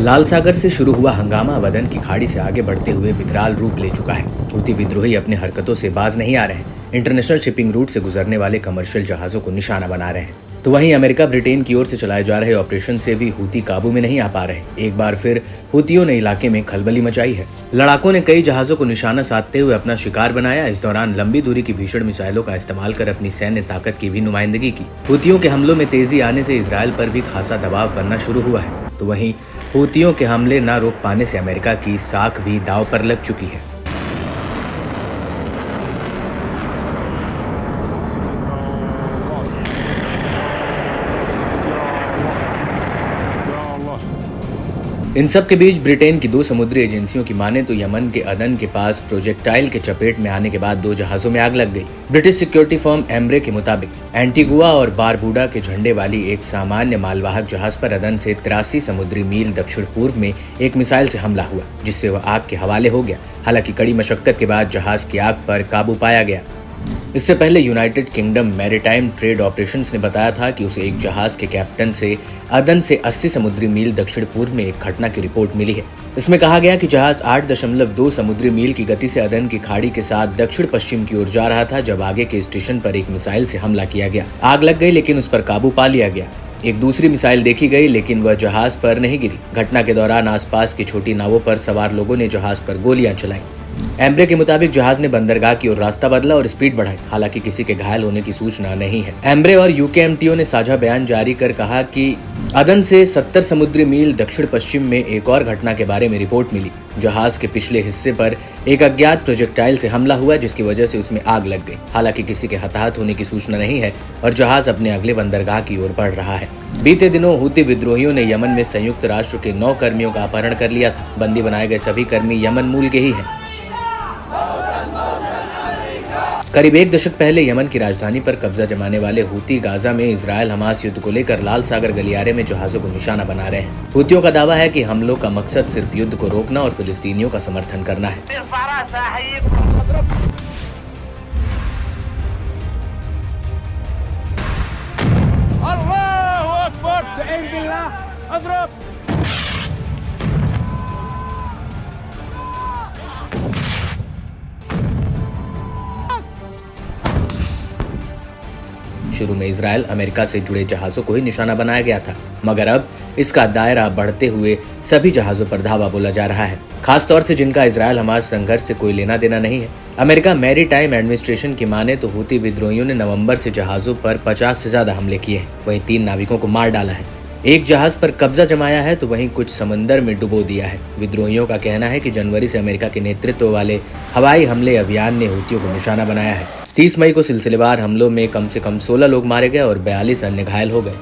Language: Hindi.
लाल सागर से शुरू हुआ हंगामा अब अदन की खाड़ी से आगे बढ़ते हुए विकराल रूप ले चुका है। हूती विद्रोही अपने हरकतों से बाज नहीं आ रहे हैं। इंटरनेशनल शिपिंग रूट से गुजरने वाले कमर्शियल जहाजों को निशाना बना रहे हैं। तो वहीं अमेरिका ब्रिटेन की ओर से चलाए जा रहे ऑपरेशन से भी हूती काबू में नहीं आ पा रहे। एक बार फिर हूतियों ने इलाके में खलबली मचाई है। लड़ाकों ने कई जहाजों को निशाना साधते हुए अपना शिकार बनाया। इस दौरान लंबी दूरी की भीषण मिसाइलों का इस्तेमाल कर अपनी सैन्य ताकत की भी नुमाइंदगी की। हूतियों के हमलों में तेजी आने से इजरायल पर भी खासा दबाव बनना शुरू हुआ है। तो वहीं हूतियों के हमले न रोक पाने से अमेरिका की साख भी दांव पर लग चुकी है। इन सब के बीच ब्रिटेन की दो समुद्री एजेंसियों की माने तो यमन के अदन के पास प्रोजेक्टाइल के चपेट में आने के बाद दो जहाजों में आग लग गई। ब्रिटिश सिक्योरिटी फर्म एम्ब्रे के मुताबिक एंटीगुआ और बारबूडा के झंडे वाली एक सामान्य मालवाहक जहाज पर अदन से 83 समुद्री मील दक्षिण पूर्व में एक मिसाइल से हमला हुआ, जिससे वह आग के हवाले हो गया। हालांकि कड़ी मशक्कत के बाद जहाज की आग पर काबू पाया गया। इससे पहले United kingdom maritime trade operations ने बताया था कि उसे एक जहाज के कैप्टन से अदन से 80 समुद्री मील दक्षिण पूर्व में एक घटना की रिपोर्ट मिली है। इसमें कहा गया कि जहाज 8.2 समुद्री मील की गति से अदन की खाड़ी के साथ दक्षिण पश्चिम की ओर जा रहा था, जब आगे के स्टेशन पर एक मिसाइल से हमला किया गया। आग लग गई, लेकिन उस पर काबू पा लिया गया। एक दूसरी मिसाइल देखी गई, लेकिन वह जहाज पर नहीं गिरी। घटना के दौरान आसपास की छोटी नावों पर सवार लोगों ने जहाज पर गोलियां चलाई। एम्ब्रे के मुताबिक जहाज ने बंदरगाह की ओर रास्ता बदला और स्पीड बढ़ाई। हालांकि किसी के घायल होने की सूचना नहीं है। एम्ब्रे और यूकेएमटीओ ने साझा बयान जारी कर कहा कि अदन से 70 समुद्री मील दक्षिण पश्चिम में एक और घटना के बारे में रिपोर्ट मिली। जहाज के पिछले हिस्से पर एक अज्ञात प्रोजेक्टाइल से हमला हुआ, जिसकी वजह से उसमें आग लग गई। हालांकि किसी के हताहत होने की सूचना नहीं है और जहाज अपने अगले बंदरगाह की ओर बढ़ रहा है। बीते दिनों हूती विद्रोहियों ने यमन में संयुक्त राष्ट्र के 9 कर्मियों का अपहरण कर लिया था। बंदी बनाए गए सभी कर्मी यमन मूल के ही हैं। करीब एक दशक पहले यमन की राजधानी पर कब्जा जमाने वाले हूती गाजा में इजरायल हमास युद्ध को लेकर लाल सागर गलियारे में जहाजों को निशाना बना रहे हैं। हूतियों का दावा है कि हमलों का मकसद सिर्फ युद्ध को रोकना और फिलिस्तीनियों का समर्थन करना है। शुरू में इजरायल अमेरिका से जुड़े जहाजों को ही निशाना बनाया गया था, मगर अब इसका दायरा बढ़ते हुए सभी जहाजों पर धावा बोला जा रहा है, खास तौर से जिनका इजरायल हमास संघर्ष से कोई लेना देना नहीं है। अमेरिका मैरीटाइम एडमिनिस्ट्रेशन की माने तो हूती विद्रोहियों ने नवंबर से जहाजों पर 50 से ज्यादा हमले किए हैं। वहीं 3 नाविकों को मार डाला है, एक जहाज पर कब्जा जमाया है तो वहीं कुछ समंदर में डुबो दिया है। विद्रोहियों का कहना है कि जनवरी से अमेरिका के नेतृत्व वाले हवाई हमले अभियान ने हूतियों को निशाना बनाया है। 30 मई को सिलसिलेवार हमलों में कम से कम 16 लोग मारे गए और 42 अन्य घायल हो गए।